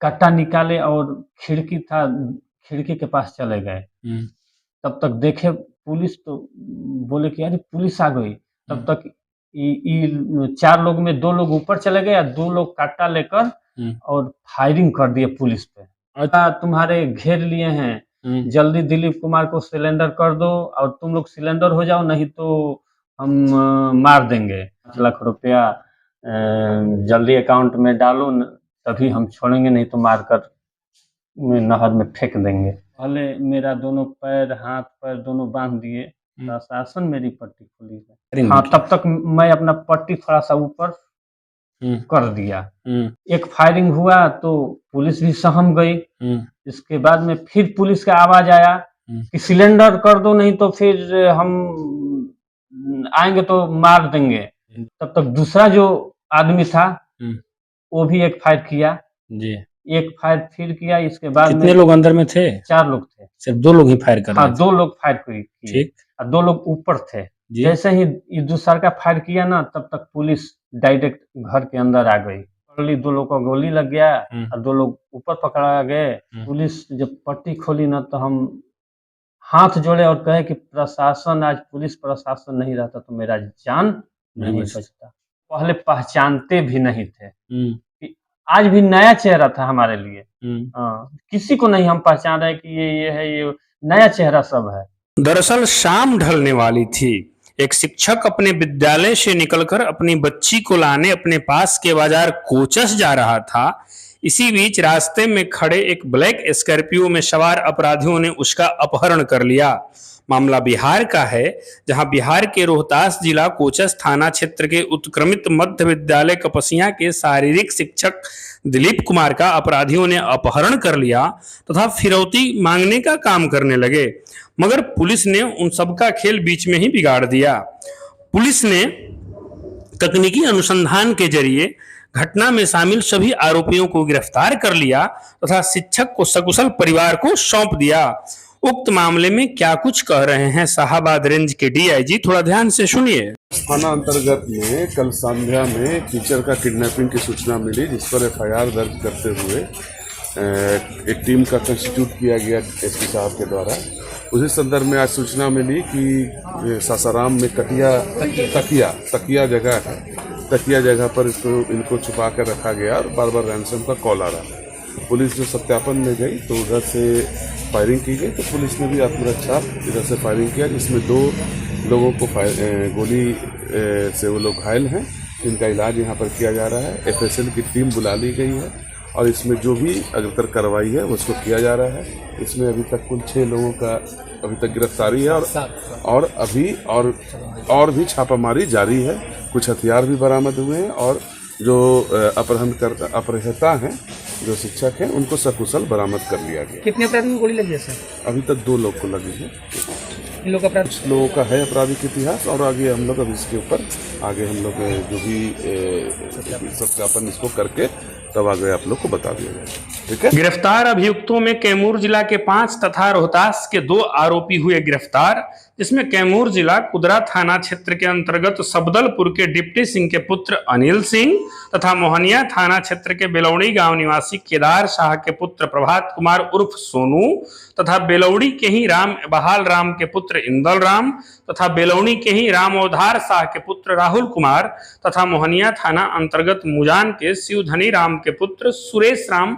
कट्टा निकाले और खिड़की था, खिड़की के पास चले गए। तब तक देखे पुलिस तो बोले कि अरे पुलिस आ गई। तब तक 4 लोग में 2 लोग ऊपर चले गए और 2 लोग कट्टा लेकर और फायरिंग कर दिए पुलिस पे। अच्छा तुम्हारे घेर लिए हैं, जल्दी दिलीप कुमार को सिलेंडर कर दो और तुम लोग सिलेंडर हो जाओ, नहीं तो हम मार देंगे। 5 लाख रुपया जल्दी अकाउंट में डालो, तभी हम छोड़ेंगे, नहीं तो मारकर नहर में फेंक देंगे। पहले मेरा दोनों पैर, हाथ पैर दोनों बांध दिए, प्रशासन मेरी पट्टी खोली है। हाँ, तब तक मैं अपना पट्टी थोड़ा सा ऊपर कर दिया। एक फायरिंग हुआ तो पुलिस भी सहम गई। इसके बाद में फिर पुलिस का आवाज आया कि सिलेंडर कर दो, नहीं तो फिर हम आएंगे तो मार देंगे। तब तक दूसरा जो आदमी था वो भी एक फायर किया जी। एक फायर फिर किया। इसके बाद कितने लोग अंदर में थे? 4 लोग थे। सिर्फ 2 लोग ही फायर कर रहे थे? हाँ, 2 लोग फायर किए और 2 लोग ऊपर थे। जैसे ही ये दूसरा का फायर किया ना, तब तक पुलिस डायरेक्ट घर के अंदर आ गई। 2 लोग को गोली लग गया और 2 लोग ऊपर पकड़ा गए। पुलिस जब पट्टी खोली ना, तो हम हाथ जोड़े और कहे कि प्रशासन, आज पुलिस प्रशासन नहीं रहता तो मेरा जान नहीं बचता। पहले पहचानते भी नहीं थे, आज भी नया चेहरा था हमारे लिए। किसी को नहीं हम पहचान रहे कि ये है, ये नया चेहरा सब है। दरअसल शाम ढलने वाली थी। एक शिक्षक अपने विद्यालय से निकलकर अपनी बच्ची को लाने अपने पास के बाजार कोचस जा रहा था। इसी बीच रास्ते में खड़े एक ब्लैक स्कॉर्पियो में सवार अपराधियों ने उसका अपहरण कर लिया। मामला बिहार का है, जहां बिहार के रोहतास जिला कोचस थाना क्षेत्र के उत्क्रमित मध्य विद्यालय कपसिया के शारीरिक शिक्षक दिलीप कुमार का अपराधियों ने अपहरण कर लिया तथा फिरौती मांगने का काम करने लगे, मगर पुलिस ने उन सबका खेल बीच में ही बिगाड़ दिया। पुलिस ने तकनीकी अनुसंधान के जरिए घटना में शामिल सभी आरोपियों को गिरफ्तार कर लिया तथा शिक्षक को सकुशल परिवार को सौंप दिया। उक्त मामले में क्या कुछ कह रहे हैं शाहाबाद रेंज के डीआईजी, थोड़ा ध्यान से सुनिए। थाना अंतर्गत में कल संध्या में टीचर का किडनैपिंग की सूचना मिली, जिस पर एफआईआर दर्ज करते हुए एक टीम का कंस्टिट्यूट किया गया एसपी साहब के द्वारा। उसी संदर्भ में आज सूचना मिली कि सासाराम में तकिया जगह है, तकिया जगह पर इनको छुपा कर रखा गया और बार बार रैंसम का कॉल आ रहा। पुलिस जो सत्यापन में गई तो उधर से फायरिंग की गई, तो पुलिस ने भी आत्मरक्षा इधर से फायरिंग किया, जिसमें 2 लोगों को गोली से वो लोग घायल हैं, इनका इलाज यहाँ पर किया जा रहा है। एफएसएल की टीम बुला ली गई है और इसमें जो भी अग्रतर कार्रवाई है उसको किया जा रहा है। इसमें अभी तक कुल 6 लोगों का अभी तक गिरफ्तारी है और अभी और भी छापामारी जारी है। कुछ हथियार भी बरामद हुए हैं और जो अपहृता हैं, जो शिक्षक हैं, उनको सकुशल बरामद कर लिया गया। कितने अपराधियों को गोली लगी है सर? अभी तक 2 लोग को लगी है। इन लोग अपराध लोगों का है आपराधिक इतिहास और आगे हम लोग अब इसके ऊपर आगे हम लोग जो भी सत्यापन इसको करके तब आगे आप लोग को बता दिया जाएगा। ठीक है। गिरफ्तार अभियुक्तों में कैमूर जिला के 5 तथा रोहतास के 2 आरोपी हुए गिरफ्तार, जिसमें कैमूर जिला कुदरा थाना क्षेत्र के अंतर्गत सबदलपुर के डिप्टी सिंह के पुत्र अनिल सिंह तथा मोहनिया थाना क्षेत्र के बेलौड़ी गांव निवासी केदार शाह के पुत्र प्रभात कुमार उर्फ सोनू तथा बेलौड़ी के ही बहाल राम के पुत्र इंदल राम तथा बेलौड़ी के ही रामोधार शाह के पुत्र राहुल कुमार तथा मोहनिया थाना अंतर्गत मुजान के शिवधनी राम के पुत्र सुरेश राम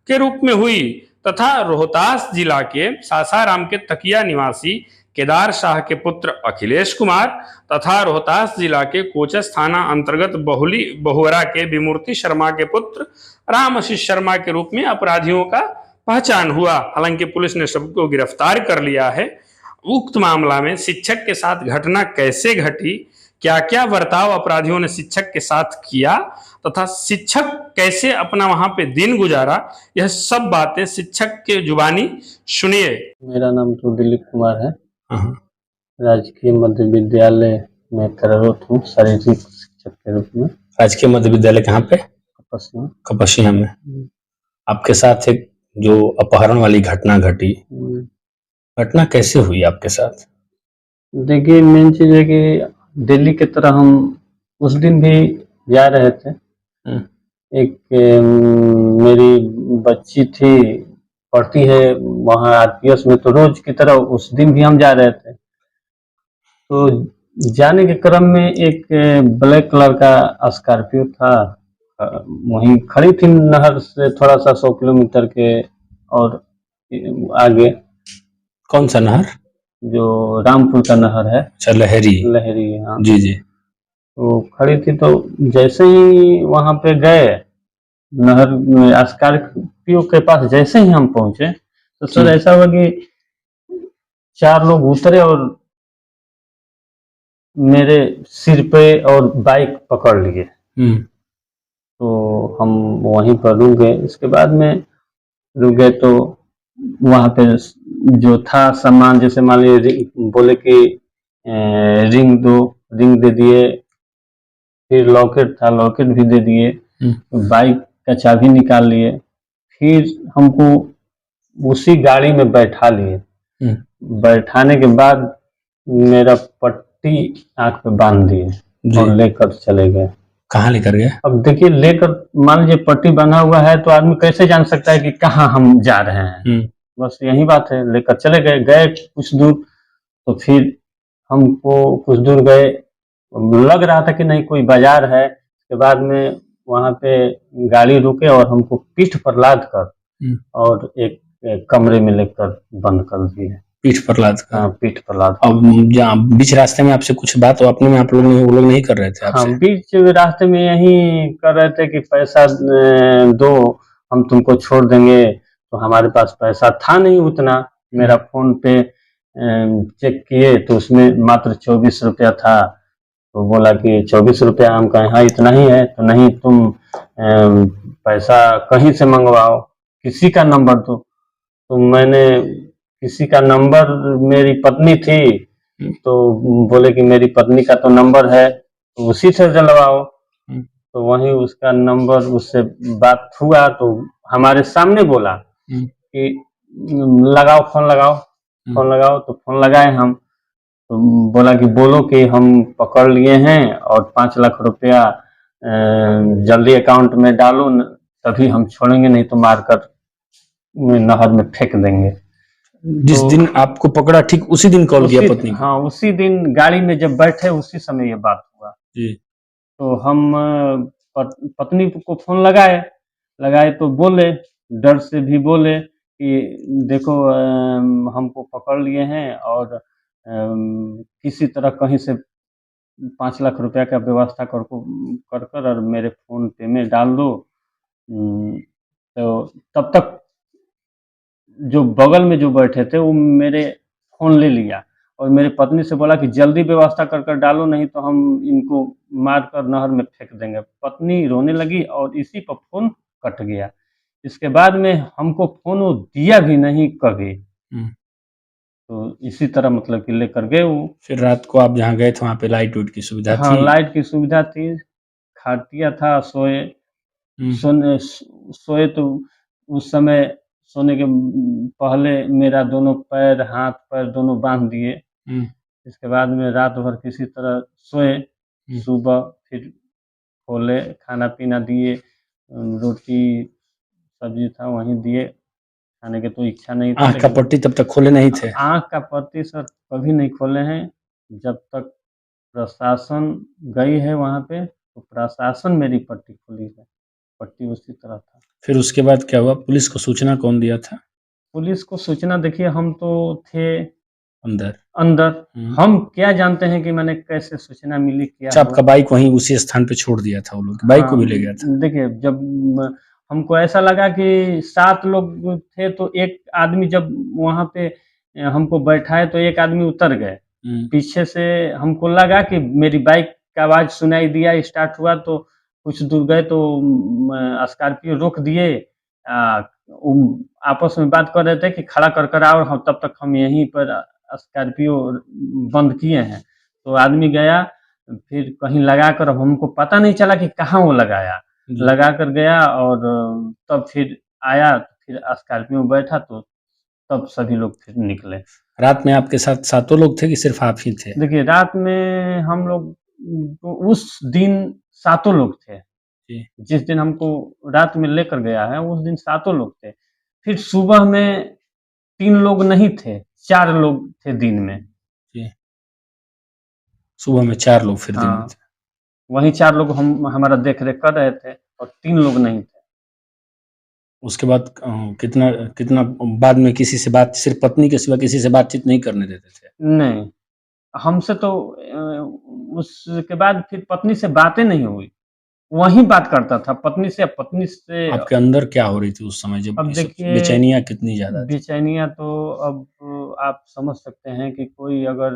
के रूप में हुई तथा रोहतास जिला के सासाराम के तकिया निवासी केदार शाह के पुत्र अखिलेश कुमार तथा रोहतास जिला के कोचस थाना अंतर्गत बहुवरा के विमूर्ति शर्मा के पुत्र राम आशीष शर्मा के रूप में अपराधियों का पहचान हुआ। हालांकि पुलिस ने सबको गिरफ्तार कर लिया है। उक्त मामला में शिक्षक के साथ घटना कैसे घटी, क्या क्या बर्ताव अपराधियों ने शिक्षक के साथ किया तथा शिक्षक कैसे अपना वहां पे दिन गुजारा, यह सब बातें शिक्षक के जुबानी सुनिए। मेरा नाम तो दिलीप कुमार है, राजकीय मध्य विद्यालय में कार्यरत हूँ शारीरिक शिक्षक के रूप में। राजकीय मध्य विद्यालय कहाँ पे? कपसिया में। आपके साथ एक जो अपहरण वाली घटना घटी, घटना कैसे हुई आपके साथ? देखिए, मेन चीज है कि दिल्ली की तरह हम उस दिन भी जा रहे थे। एक मेरी बच्ची थी, पढ़ती है वहाँ आरपीएस में, तो रोज की तरह उस दिन भी हम जा रहे थे। तो जाने के क्रम में एक ब्लैक कलर का स्कॉर्पियो था, वहीं खड़ी थी नहर से थोड़ा सा 100 किलोमीटर के और आगे, कौन सा नहर? जो रामपुर का नहर है, अच्छा, लहरी। लहरी, हाँ। जी जी। तो खड़ी थी, तो जैसे ही वहां पे गए नहर में, स्कॉर्पियो के पास जैसे ही हम पहुंचे, तो सर ऐसा हुआ कि 4 लोग उतरे और मेरे सिर पे और बाइक पकड़ लिए। तो हम वहीं पर रुक गए। इसके बाद में रुक गए तो वहाँ पे जो था सामान, जैसे मान लीजिए बोले कि रिंग दो, रिंग दे दिए, फिर लॉकेट था, लॉकेट भी दे दिए, बाइक का चाबी निकाल लिए, फिर हमको उसी गाड़ी में बैठा लिए। बैठाने के बाद मेरा पट्टी आंख पे बांध दिए और लेकर चले गए। कहाँ लेकर गए? अब देखिए, लेकर, मान लीजिए पट्टी बंधा हुआ है तो आदमी कैसे जान सकता है कि कहाँ हम जा रहे हैं? बस यही बात है, लेकर चले गए। गए कुछ दूर, तो फिर हमको कुछ दूर गए, लग रहा था कि नहीं कोई बाजार है। उसके बाद में वहाँ पे गाड़ी रुके और हमको पीठ पर लाद कर और एक कमरे में लेकर बंद कर दिए। पीठ पर लाद कर? हाँ, पीठ पर लाद। अब जहाँ बीच रास्ते में आपसे कुछ बात हो अपने में आप लोग वो लोग नहीं कर रहे थे आपसे? हाँ, बीच रास्ते में यही कर रहे थे कि पैसा दो, हम तुमको छोड़ देंगे। तो हमारे पास पैसा था नहीं उतना। मेरा फोन पे चेक किए तो उसमें मात्र 24 रुपया था। तो बोला कि 24 रुपया, हम कहें हाँ इतना ही है। तो नहीं, तुम पैसा कहीं से मंगवाओ, किसी का नंबर दो। तो मैंने किसी का नंबर, मेरी पत्नी थी, तो बोले कि मेरी पत्नी का तो नंबर है, तो उसी से डलवाओ। तो वहीं उसका नंबर, उससे बात हुआ तो हमारे सामने बोला कि लगाओ फोन, लगाओ फोन लगाओ। तो फोन लगाए हम, तो बोला कि बोलो कि हम पकड़ लिए हैं और 5 लाख रुपया जल्दी अकाउंट में डालो, तभी हम छोड़ेंगे, नहीं तो मारकर नहर में फेंक देंगे। जिस दिन आपको पकड़ा ठीक उसी दिन कॉल किया पत्नी को? हाँ, उसी दिन गाड़ी में जब बैठे उसी समय ये बात हुआ जी। तो हम पत्नी को फोन लगाए तो बोले, डर से भी बोले कि देखो हमको पकड़ लिए हैं और किसी तरह कहीं से 5 लाख रुपया का व्यवस्था कर और मेरे फोन पे में डाल दो। तो तब तक जो बगल में जो बैठे थे वो मेरे फोन ले लिया और मेरी पत्नी से बोला कि जल्दी व्यवस्था कर डालो, नहीं तो हम इनको मार कर नहर में फेंक देंगे। पत्नी रोने लगी और इसी पर फोन कट गया। इसके बाद में हमको फोन वो दिया भी नहीं कभी। तो इसी तरह मतलब कि लेकर गए वो। फिर रात को आप जहाँ गए थे वहाँ पे लाइट वाइट की सुविधा हाँ, थी? लाइट की सुविधा थी, खाटिया था, सोए तो उस समय सोने के पहले मेरा दोनों पैर, हाथ पैर दोनों बांध दिए। इसके बाद में रात भर किसी तरह सोए। सुबह फिर खोले, खाना पीना दिए, रोटी सब्जी था वहीं दिए, खाने की तो इच्छा नहीं थी। आँख का पट्टी तब तक खोले नहीं थे? आँख का पट्टी सर कभी नहीं खोले हैं। जब तक प्रशासन गई है वहाँ पे तो प्रशासन मेरी पट्टी खोली है, पट्टी उसी तरह था। फिर उसके बाद क्या हुआ? पुलिस को सूचना कौन दिया था? पुलिस को सूचना, देखिए हम तो थे अंदर। हम क्या जानते हैं कि मैंने कैसे सूचना मिली, क्या अच्छा, आपका बाइक वहीं उसी स्थान पे छोड़ दिया था वो लोग? बाइक को भी ले गया था? देखिए, जब हमको ऐसा लगा कि 7 लोग थे तो एक आदमी जब वहाँ पे हमको बैठाए तो एक आदमी उतर गए। पीछे से हमको लगा कि मेरी बाइक का आवाज सुनाई दिया, स्टार्ट हुआ तो कुछ दूर गए तो स्कॉर्पियो रोक दिए। आपस में बात कर रहे थे कि खड़ा कर आओ, हम तब तक हम यहीं पर स्कॉर्पियो बंद किए हैं। तो आदमी गया, फिर कहीं लगा कर, अब हमको पता नहीं चला कि कहाँ वो लगाया, लगा कर गया और तब फिर आया, फिर स्कॉर्पियो में बैठा तो तब सभी लोग फिर निकले। रात में आपके साथ 7 लोग थे कि सिर्फ आप ही थे? देखिए, रात में हम लोग उस दिन 7 लोग थे। जी। जिस दिन हमको रात में लेकर गया है उस दिन 7 लोग थे। फिर सुबह में 3 लोग नहीं थे, 4 लोग थे दिन में। जी। सुबह में 4 लोग फिर दिन में हाँ, थे। वहीं 4 लोग हम हमारा देख-रेख कर रहे थे और 3 लोग नहीं थे। उसके बाद कितना कितना बाद में किसी से बात सिर्फ़ पत्नी के सिवा किसी से बातचीत नहीं करने देते थे? नहीं, हमसे तो उसके बाद फिर पत्नी से बातें नहीं हुई। वही बात करता था पत्नी से। आपके अंदर क्या हो रही थी उस समय जब अब ये सब देखिए, बेचैनियाँ कितनी ज़्यादा थी? बेचैनियाँ तो अब आप समझ सकते हैं कि कोई अगर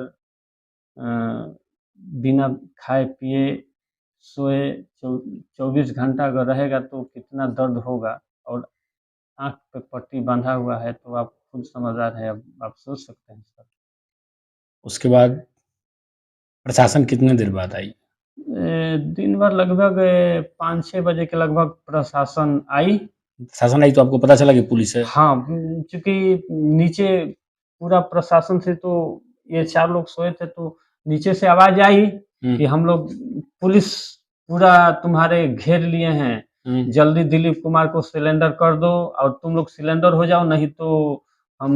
अ, बिना खाए-पिए, सोए 24 घंटा अगर रहेगा तो कितना दर्द होगा और आँख पे पट्टी बँधा हुआ है तो आप खुद समझदार हैं, अब आप सोच सकते हैं सर। उसके बाद प्रशासन कितने देर बाद आई? दिन भर लगभग 5-6 बजे के लगभग प्रशासन आई। प्रशासन आई तो आपको पता चला कि पुलिस है? हाँ, चूँकि नीचे पूरा प्रशासन से तो ये 4 लोग सोए थे तो नीचे से आवाज़ आई हुँ, कि हम लोग पुलिस पूरा तुम्हारे घेर लिए हैं, हुँ, जल्दी दिलीप कुमार को सिलेंडर कर दो और तुम लोग सिलेंडर हो जाओ नहीं तो हम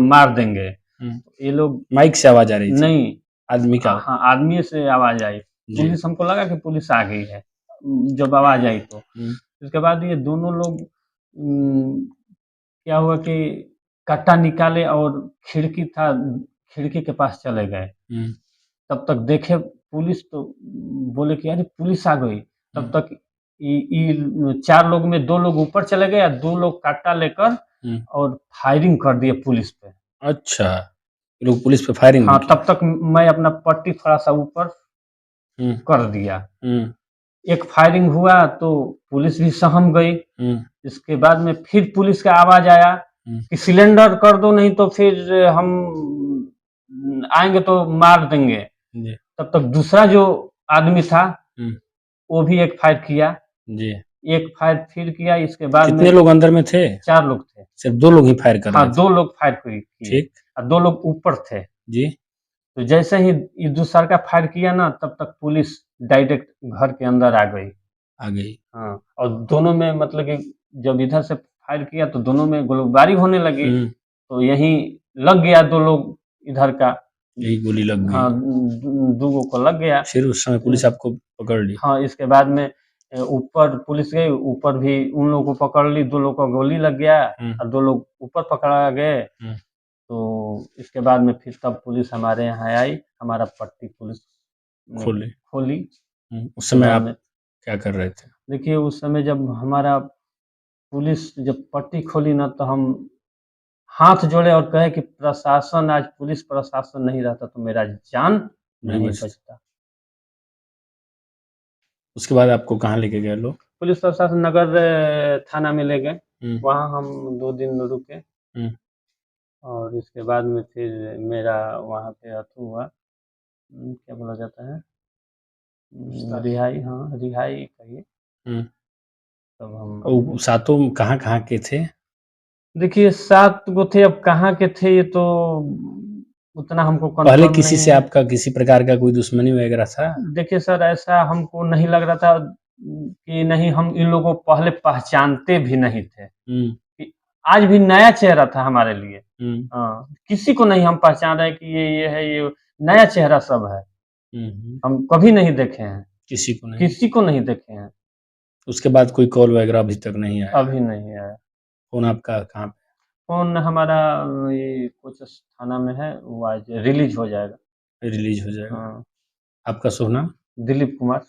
मार देंगे। हुँ। ये लोग माइक से आवाज़ आ रही थी? नहीं, आदमी का? हाँ, आदमी से आवाज़ आई। जी। पुलिस हमको लगा कि पुलिस आ गई है, जब आवाज़ आई तो। हुँ, उसके बाद ये दोनों लोग क्या हुआ कि कट्टा निकाले और खिड़की के पास चले गए। हुँ, तब तक देखे पुलिस तो बोले कि अरे पुलिस आ गई। हुँ, तब तक ई 4 लोग में 2 लोग ऊपर चले गए और 2 लोग कट्टा लेकर हुँ। और फायरिंग कर दिए पुलिस पे। अच्छा, ये लोग पुलिस पे फायरिंग भी हाँ, किए? तब तक मैं अपना पट्टी थोड़ा-सा ऊपर हुँ, कर दिया। हुँ, एक फायरिंग हुआ तो पुलिस भी सहम गई। हुँ, इसके बाद में फिर पुलिस का आवाज़ आया हुँ। कि सिलेंडर कर दो नहीं तो फिर हम आएँगे तो मार देंगे। जी, तब तक दूसरा जो आदमी था हुँ, वो भी एक फायर किया। जी। एक फायर फिर किया इसके बाद में कितने लोग अंदर में थे? 4 लोग थे। सिर्फ़ 2 लोग ही फायर कर हाँ, रहे थे? 2 लोग फायर किए ठीक, और 2 लोग ऊपर थे। जी, तो जैसे ही ये दूसरका फायर किया ना तब तक पुलिस डायरेक्ट घर के अंदर आ गई। आ गई। हाँ, और दोनों में मतलब कि जब इधर से फायर किया तो दोनों में गोलीबारी होने लगी। हुँ, तो यहीं लग गया 2 लोग इधर का। यही गोली लग गई। हाँ, 2 को लग गया। फिर उस समय पुलिस आपको पकड़ ली? हाँ, इसके बाद में ऊपर पुलिस गई, ऊपर भी उन लोगों को पकड़ ली, 2 लोग को गोली लग गया हुँ, और 2 लोग ऊपर पकड़ा गए। हुँ, तो इसके बाद में फिर तब पुलिस हमारे यहाँ आई, हमारा पट्टी पुलिस ने खोली। खोली। उस उसके समय बाद आप में क्या कर रहे थे? देखिए उस समय जब हमारा पुलिस जब पट्टी खोली ना तो हम हाथ जोड़े और कहे कि प्रशासन आज पुलिस प्रशासन नहीं रहता तो मेरा जान नहीं नहीं बच बचता। उसके बाद आपको कहाँ लेके गए लोग? पुलिस प्रशासन नगर थाना में ले गए। हुँ, वहाँ हम 2 दिन रुके हुँ, और इसके बाद में फिर मेरा वहाँ पे अथु हुआ, क्या बोला जाता है? रिहाई, हाँ, रिहाई कहिए। हुँ। तब हम और सातों कहाँ-कहाँ के थे? देखिए 7 गो थे, अब कहाँ के थे ये तो उतना हमको पहले कन्फर्म किसी नहीं से है। आपका किसी प्रकार का कोई दुश्मनी वगैरह था? देखिए सर ऐसा हमको नहीं लग रहा था कि नहीं हम इन लोगों को पहले पहचानते भी नहीं थे। हुँ, कि आज भी नया चेहरा था हमारे लिए। हुँ, हाँ, किसी को नहीं हम पहचान रहे कि ये है, ये नया चेहरा सब है। हुँ, हुँ। हम कभी नहीं देखे हैं, किसी को नहीं। किसी को नहीं देखे हैं, उसके बाद कोई कॉल वगैरह अभी तक नहीं आया? अभी नहीं आया। फ़ोन आपका कहाँ पे? फ़ोन हमारा ये कोचस थाना में है, वो आज रिलीज़ हो जाएगा। रिलीज़ हो जाएगा? हाँ, आपका शुभ नाम? दिलीप कुमार।